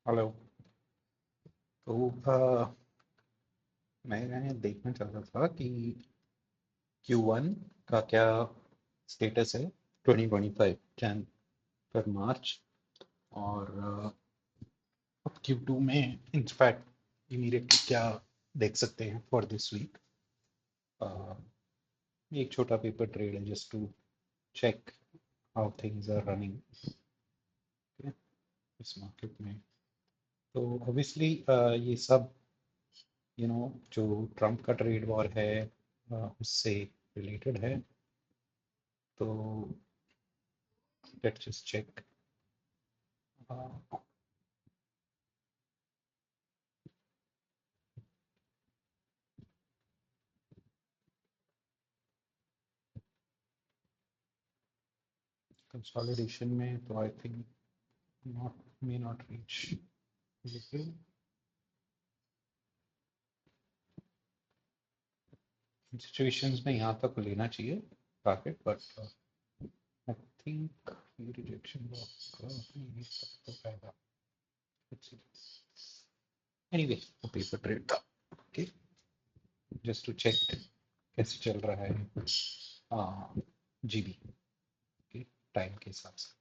Hello. तो मैं देखना चाहता था कि Q1 का क्या स्टेटस है 2025 जैन पर मार्च। और अब Q2 में इनफैक्ट इमीडिएटली क्या देख सकते हैं फॉर दिस वीक। एक छोटा पेपर ट्रेड है just to check how things are running इस मार्केट में। तो ऑब्वियसली ये सब जो ट्रम्प का ट्रेड वॉर है उससे रिलेटेड है। तो लेट्स जस्ट चेक। कंसोलिडेशन में तो I think not may not reach, लेकिन सिचुएशंस में यहाँ तक लेना चाहिए टारगेट, बट आई थिंक ये रिजेक्शन ये सब तो फायदा। एनीवे वो पेपर ट्रेड था। ओके, जस्ट टू चेक कैसे चल रहा है जीबी के टाइम के हिसाब से।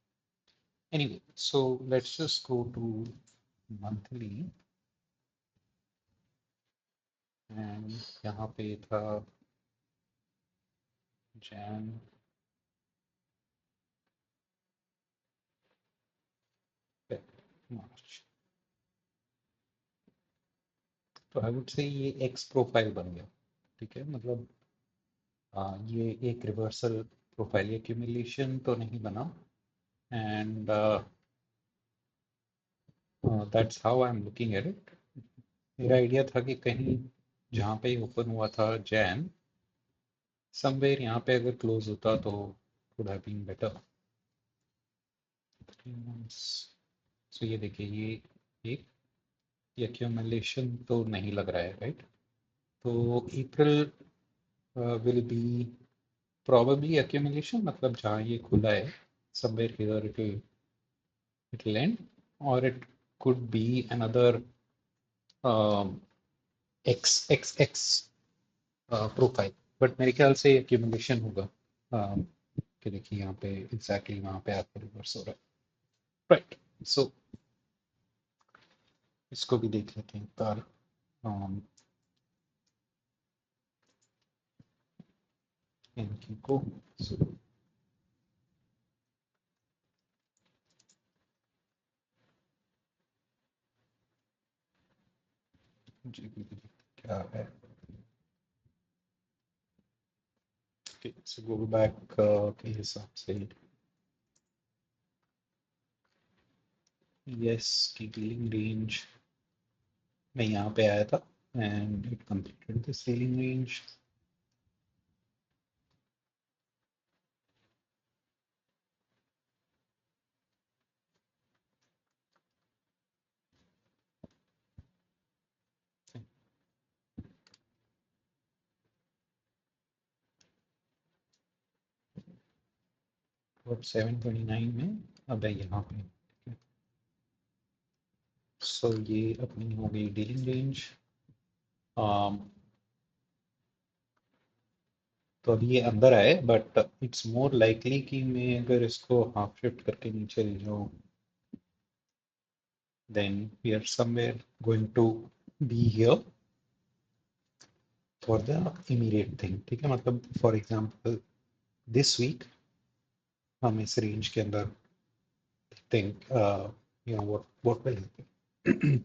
Anyway so let's just go to monthly. And यहाँ पे था जैन मार्च। तो आई वुड से ये एक्स प्रोफाइल बन गया। ठीक है, मतलब ये एक रिवर्सल प्रोफाइल एक्यूमुलेशन तो नहीं बना। And that's how I am looking at it. मेरा आइडिया था कि कहीं जहाँ पे ओपन हुआ था जैन, समवेयर यहाँ पे अगर क्लोज होता तो would have been better. 3 months। So ये देखिए, ये एक एक्यूमुलेशन तो नहीं लग रहा है, राइट? तो अप्रैल विल बी probably accumulation, मतलब जहाँ ये खुला है somewhere here it'll end, or it could be another um, XXX profile. But मेरे ख्याल से accumulation होगा। कि देखिए यहाँ पे एग्जैक्टली वहाँ पे आपको रिवर्स हो रहा है, राइट? सो इसको भी देख लेते हैं एक बार। इनकी को so, जी क्या है। गो बैक के हिसाब से यस की डीलिंग रेंज मैं यहाँ पे आया था and it completed the ceiling range। 729 में अब है यहाँ पे। सो ये अपनी हो गई डीलिंग रेंज। तो अभी ये अंदर आए, बट इट्स मोर लाइकली कि मैं अगर इसको हाफ शिफ्ट करके नीचे ले जाऊँ, then we are somewhere going to be here for the immediate thing. ठीक है, मतलब फॉर एग्जांपल दिस वीक हम इस रेंज के अंदर think what will happen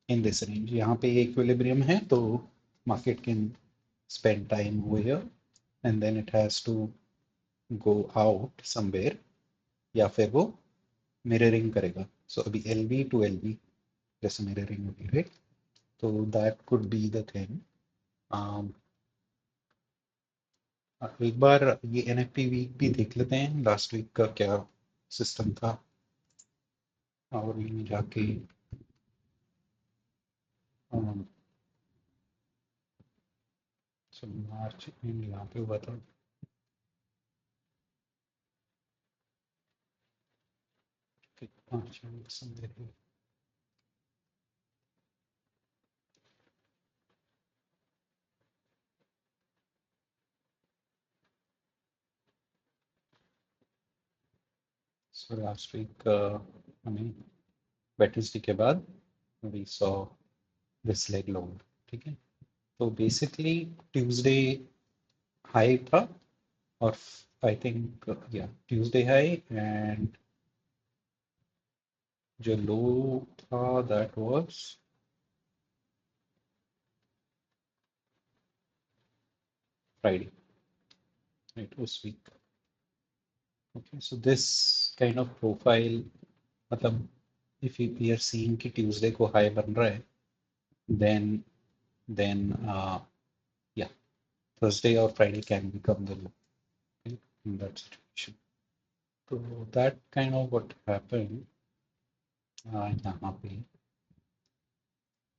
in this range. यहाँ पे इक्विलिब्रियम है, तो market can spend time over here and then it has to go out somewhere, या फिर वो मिररिंग करेगा। सो अभी L B to L B जैसे मिररिंग होगी, राइट? तो that could be the thing. एक बार ये एन एफ पी वीक भी देख लेते हैं, लास्ट वीक का क्या सिस्टम था। और ये जाके मार्च एंड यहाँ पे हुआ था। मार्च So last week हमें वेडनेसडे के बाद we saw this leg lower. ठीक है, तो बेसिकली ट्यूसडे हाई था और आई थिंक या ट्यूसडे हाई एंड जो लो था दैट वाज फ्राइडे, राइट, उस week. Okay, so this kind of profile, मतलब if we are seeing कि ट्यूसडे को हाई बन रहा है, then yeah, Thursday or Friday can become the low, okay, in that situation. So that kind of what happened यहाँ पे.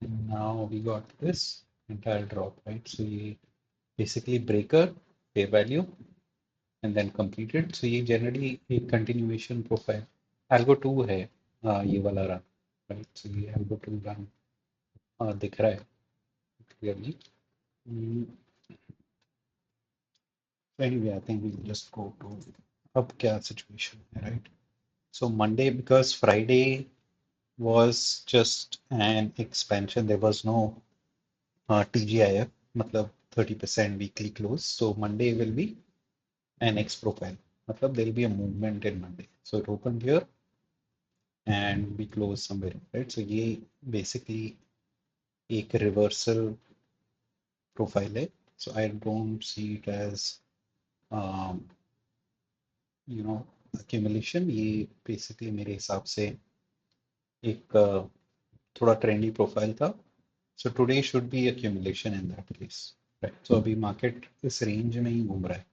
And now we got this entire drop, right? So ये basically breaker, fair value, and then completed. So ये generally एक continuation profile. Algo 2 है ये वाला run, right? So ये Algo 2 run दिख रहा है clearly. Anyway, I think we'll just go to अब क्या situation है, right? So Monday, because Friday was just an expansion, there was no TGIF, मतलब 30% weekly close. So Monday will be an X profile, मतलब there will be a movement in Monday. So it opened here and we close somewhere, right? So ये basically एक reversal profile है. So I don't see it as you know accumulation. ये basically मेरे हिसाब से एक थोड़ा ट्रेंडी प्रोफाइल था. So today should be accumulation in that case, right? So अभी मार्केट इस रेंज में ही घूम रहा है,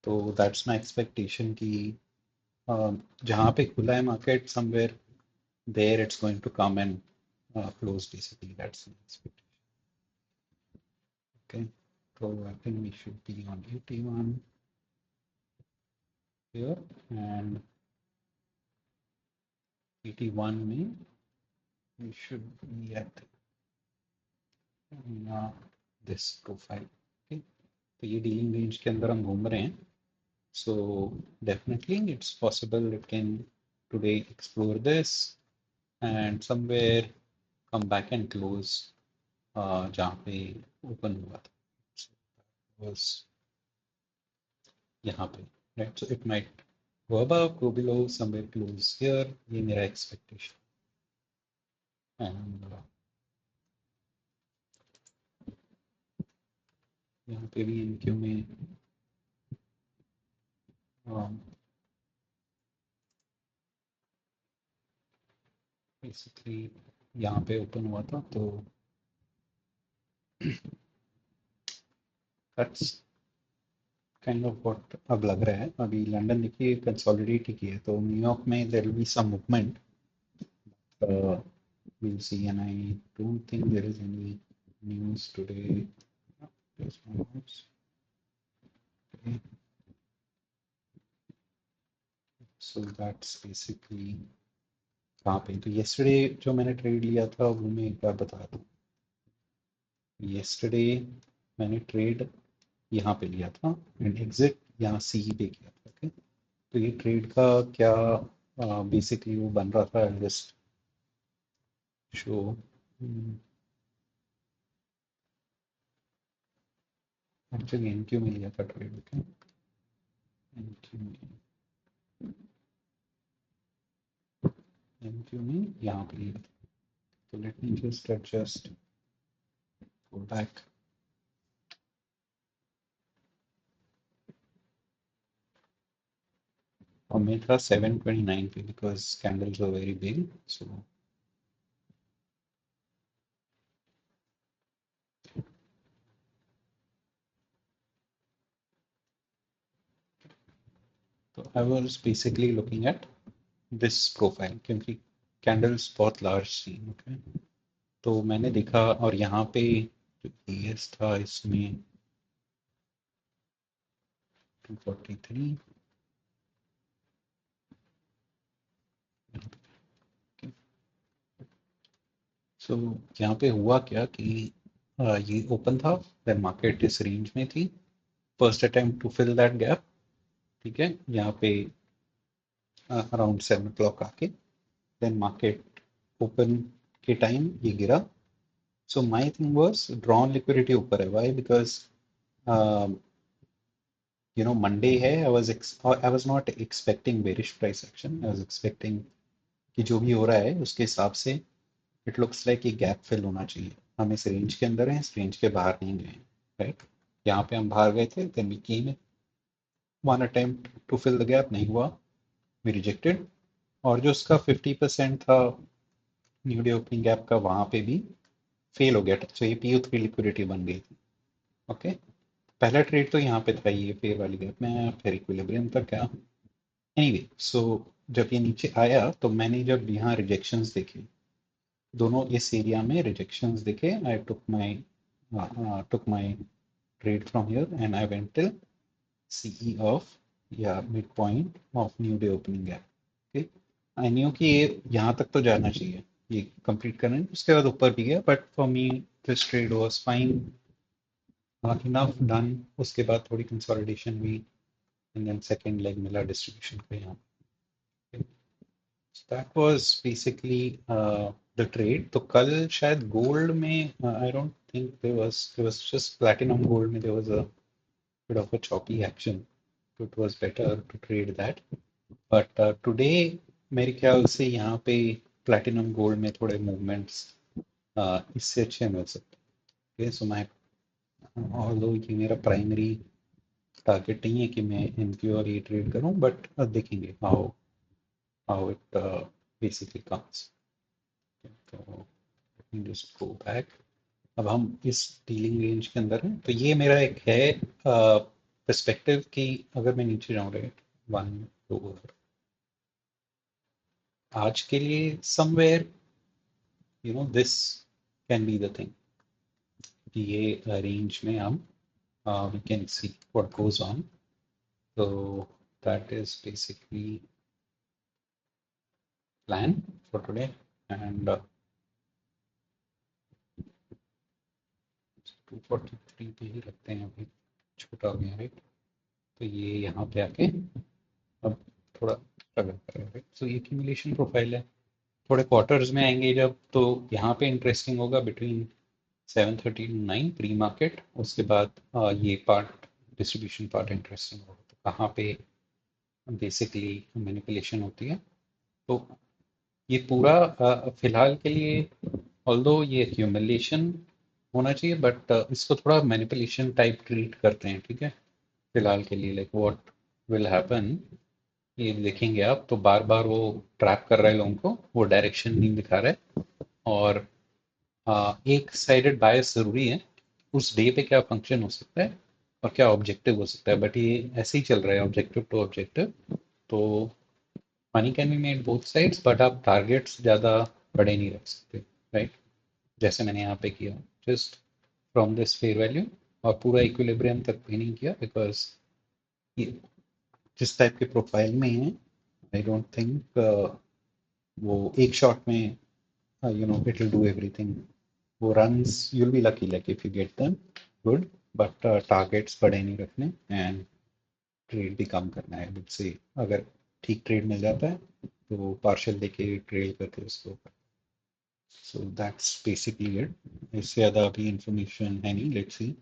तो दैट्स माय एक्सपेक्टेशन कि जहाँ पे खुला है market somewhere there it's going to come and close, basically that's my expectation. Okay, so I think we should be on 81 here and 81 में we should be at this profile. Okay, तो ये dealing range के अंदर हम घूम रहे हैं. So definitely it's possible it can today explore this and somewhere come back and close जहाँ पे open हुआ था. So that was यहाँ पे, right? So it might go above, go below, somewhere close here. ये मेरा expectation. And यहाँ पे भी इनक्यू में बेसिकली यहाँ पे ओपन हुआ था, तो that's काइंड ऑफ व्हाट अब लग रहा है. अभी लंदन देखिए कंसोलिडेट ही किया है, तो न्यूयॉर्क में there will be some movement. we'll see, and I don't think there is any news today. There's no news. Okay. So that's basically कहाँ पे. तो yesterday जो मैंने ट्रेड लिया था वो मैं एक बार बता दूँ. yesterday मैंने ट्रेड यहाँ पे लिया था एंड एग्जिट यहाँ सी पे किया था. ओके, तो ये ट्रेड का क्या बेसिकली वो बन रहा था, जस्ट शो. एक्चुअली एनक्यू में लिया था ट्रेड. ओके, एनक्यू में यहाँ पे लिया था. तो let me just adjust, go back. और मैं था 729 पे because candles were very big. So तो I was basically looking at this profile क्योंकि कैंडल्स बहुत लार्ज थी. ओके, तो मैंने देखा और यहाँ पे जो एएस था इसमें 243. सो यहाँ पे हुआ क्या कि ये ओपन था, देन मार्केट इस रेंज में थी. First attempt to fill that gap. ठीक है, यहाँ पे अराउंड 7 o'clock आके, देन मार्केट ओपन के टाइम ये गिरा. So my thing was drawn liquidity ऊपर है. वाई? बिकॉज मंडे है. I was not expecting bearish price action. I was expecting कि जो भी हो रहा है उसके हिसाब से इट लुक्स लाइक ये गैप फिल होना चाहिए. हम इस रेंज के अंदर हैं, इस रेंज के बाहर नहीं गए. राइट, यहाँ पे हम बाहर गए थे. Then we came in, one attempt to fill the gap, नहीं हुआ, वी रिजेक्टेड. और जो उसका 50% था न्यू डे ओपनिंग गैप का, वहां पे भी फेल हो गया. तो ये PO3 लिक्विडिटी बन गई थी. ओके, पहला ट्रेड तो यहाँ पे था, ये फेयर वाली गैप में, फिर इक्विलिब्रियम तक क्या. एनीवे, सो जब ये नीचे आया तो मैंने जब यहाँ रिजेक्शंस देखे, दोनों इस एरिया में रिजेक्शंस देखे, आई टुक माई trade from here and I went till CE of, yeah, midpoint of new day opening gap. Okay, I knew कि ये यहाँ तक तो जाना चाहिए, ये कंप्लीट करना है. उसके बाद ऊपर भी गया, but for me this trade was fine, enough done. उसके बाद थोड़ी कंसोलिडेशन हुई एंड देन सेकंड लेग मिला डिस्ट्रीब्यूशन का यहाँ. That was basically the trade. तो कल शायद गोल्ड में, I don't think there was just platinum gold में there was a bit of a choppy action. It was better to trade that. But today मेरे ख्याल से यहाँ पे प्लैटिनम गोल्ड में थोड़े मूवमेंट्स इससे अच्छे मिल सकते हैं. सो मैं, ऑल्दो ये मेरा प्राइमरी टारगेट नहीं है कि मैं इनकी और ये ट्रेड करूं, बट देखेंगे how how it basically comes. तो जस्ट गो बैक. अब हम इस डीलिंग रेंज के अंदर हैं. तो ये मेरा एक है पर्सपेक्टिव कि अगर मैं नीचे जाऊं रेट 1 आज के लिए somewhere, this can be the thing कि ये रेंज में हम we can see what goes on. तो that is basically plan for today. And 243 पे ही रखते हैं अभी, छोटा हो गया रेट. तो ये यहाँ पे आके अब थोड़ा स्ट्रगल करेगा राइट. सो ये एक्यूमुलेशन प्रोफाइल है. थोड़े क्वार्टर्स में आएंगे जब, तो यहाँ पे इंटरेस्टिंग होगा बिटवीन 7:30 to 9 प्री मार्केट. उसके बाद ये पार्ट, डिस्ट्रीब्यूशन पार्ट इंटरेस्टिंग होगा. तो कहाँ पे बेसिकली मैनिपुलेशन होती है. तो ये पूरा फिलहाल के लिए, ऑल्दो ये एक्यूमुलेशन होना चाहिए, बट इसको थोड़ा मैनिपुलेशन टाइप ट्रीट करते हैं. ठीक है, फिलहाल के लिए लाइक व्हाट विल हैपन, ये देखेंगे आप. तो बार बार वो ट्रैप कर रहा है लोगों को, वो डायरेक्शन नहीं दिखा रहा है. और एक साइडेड बायस जरूरी है. उस डे पे क्या फंक्शन हो सकता है और क्या ऑब्जेक्टिव हो सकता है, बट ये ऐसे ही चल रहा है ऑब्जेक्टिव टू ऑब्जेक्टिव. तो money can be made both sides, but आप टारगेट्स ज़्यादा बड़े नहीं रख सकते. राइट, जैसे मैंने यहाँ पे किया, just from this fair value, और पूरा इक्विलिब्रियम तक भी नहीं किया, बिकॉज ये जिस टाइप के प्रोफाइल में है, आई डोंट थिंक वो एक शॉट में इट विल डू एवरीथिंग. वो runs, you'll be lucky like if you get them, good, but targets बड़े नहीं रखने and ट्रेड भी कम करना है. मुझसे अगर ठीक ट्रेड मिल जाता है तो पार्शल लेके ट्रेड करके उसको. So that's basically it. इससे ज़्यादा अभी इंफॉर्मेशन है नहीं. Let's see.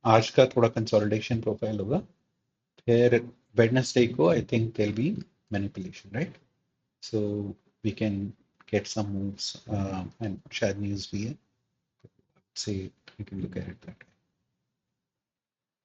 आज का थोड़ा कंसोलिडेशन प्रोफाइल होगा, फिर वेडनेसडे को I think there be manipulation right. So we can get some moves and शायद न्यूज़ भी है. See, you can look at it that way.